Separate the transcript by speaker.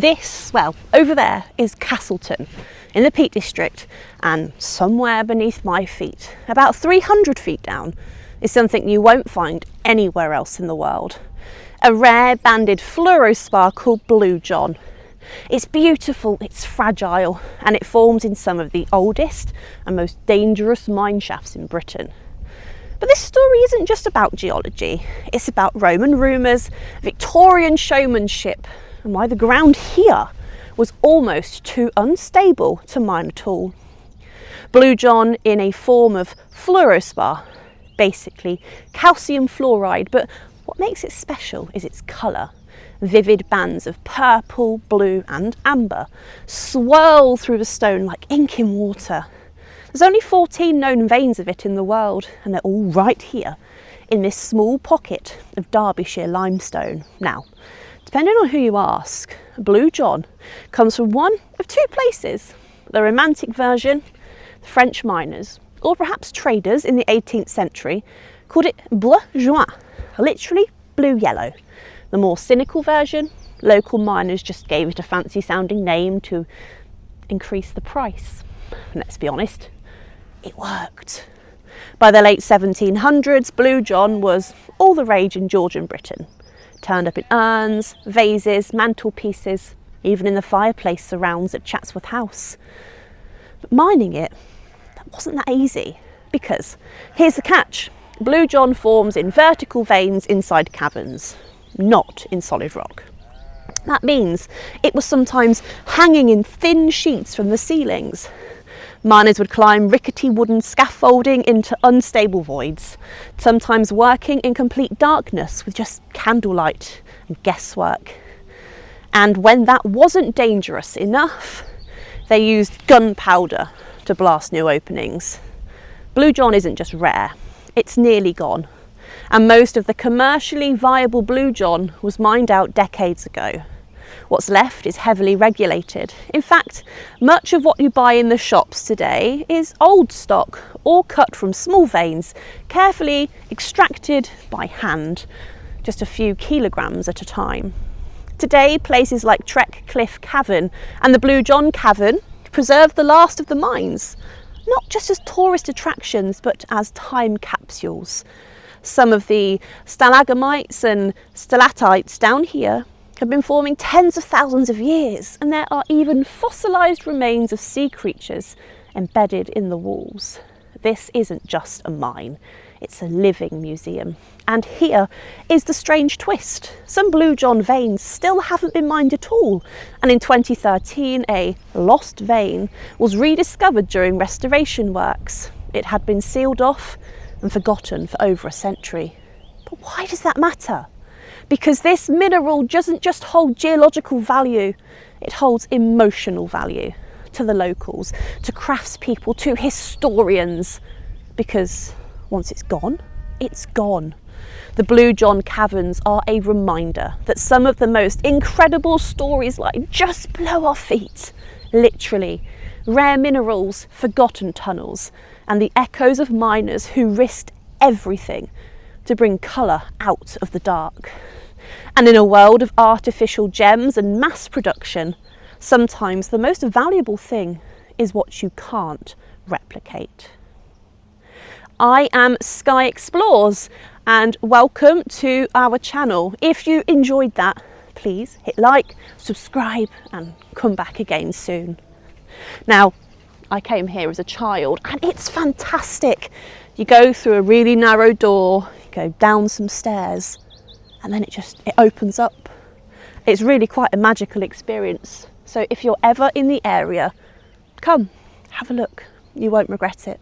Speaker 1: This, well, over there is Castleton in the Peak District, and somewhere beneath my feet, about 300 feet down, is something you won't find anywhere else in the world. A rare banded fluorospar called Blue John. It's beautiful, it's fragile, and it forms in some of the oldest and most dangerous mine shafts in Britain. But this story isn't just about geology, it's about Roman rumours, Victorian showmanship, and why the ground here was almost too unstable to mine at all. Blue John in a form of fluorospar, basically calcium fluoride, but what makes it special is its colour. Vivid bands of purple, blue and amber swirl through the stone like ink in water. There's only 14 known veins of it in the world, and they're all right here in this small pocket of Derbyshire limestone. Now, depending on who you ask, Blue John comes from one of two places: the Romantic version, the French miners, or perhaps traders in the 18th century, called it bleu juin, literally blue yellow. The more cynical version, local miners just gave it a fancy sounding name to increase the price. And let's be honest, it worked. By the late 1700s, Blue John was all the rage in Georgian Britain. Turned up in urns, vases, mantelpieces, even in the fireplace surrounds at Chatsworth House. But mining it, that wasn't that easy, because here's the catch: Blue John forms in vertical veins inside caverns, not in solid rock. That means it was sometimes hanging in thin sheets from the ceilings. Miners would climb rickety wooden scaffolding into unstable voids, sometimes working in complete darkness with just candlelight and guesswork. And when that wasn't dangerous enough, they used gunpowder to blast new openings. Blue John isn't just rare, it's nearly gone. And most of the commercially viable Blue John was mined out decades ago. What's left is heavily regulated. In fact, much of what you buy in the shops today is old stock, all cut from small veins, carefully extracted by hand, just a few kilograms at a time. Today, places like Trek Cliff Cavern and the Blue John Cavern preserve the last of the mines, not just as tourist attractions, but as time capsules. Some of the stalagmites and stalactites down here have been forming tens of thousands of years, and there are even fossilised remains of sea creatures embedded in the walls. This isn't just a mine, it's a living museum. And here is the strange twist: some Blue John veins still haven't been mined at all, and in 2013 a lost vein was rediscovered during restoration works. It had been sealed off and forgotten for over a century. But why does that matter? Because this mineral doesn't just hold geological value, it holds emotional value to the locals, to craftspeople, to historians. Because once it's gone, it's gone. The Blue John Caverns are a reminder that some of the most incredible stories lie just below our feet. Literally, rare minerals, forgotten tunnels, and the echoes of miners who risked everything to bring colour out of the dark. And in a world of artificial gems and mass production, sometimes the most valuable thing is what you can't replicate. I am Sky Explores, and welcome to our channel. If you enjoyed that, please hit like, subscribe and come back again soon. Now, I came here as a child and it's fantastic. You go through a really narrow door, you go down some stairs, and then it opens up. It's really quite a magical experience. So if you're ever in the area, come, have a look. You won't regret it.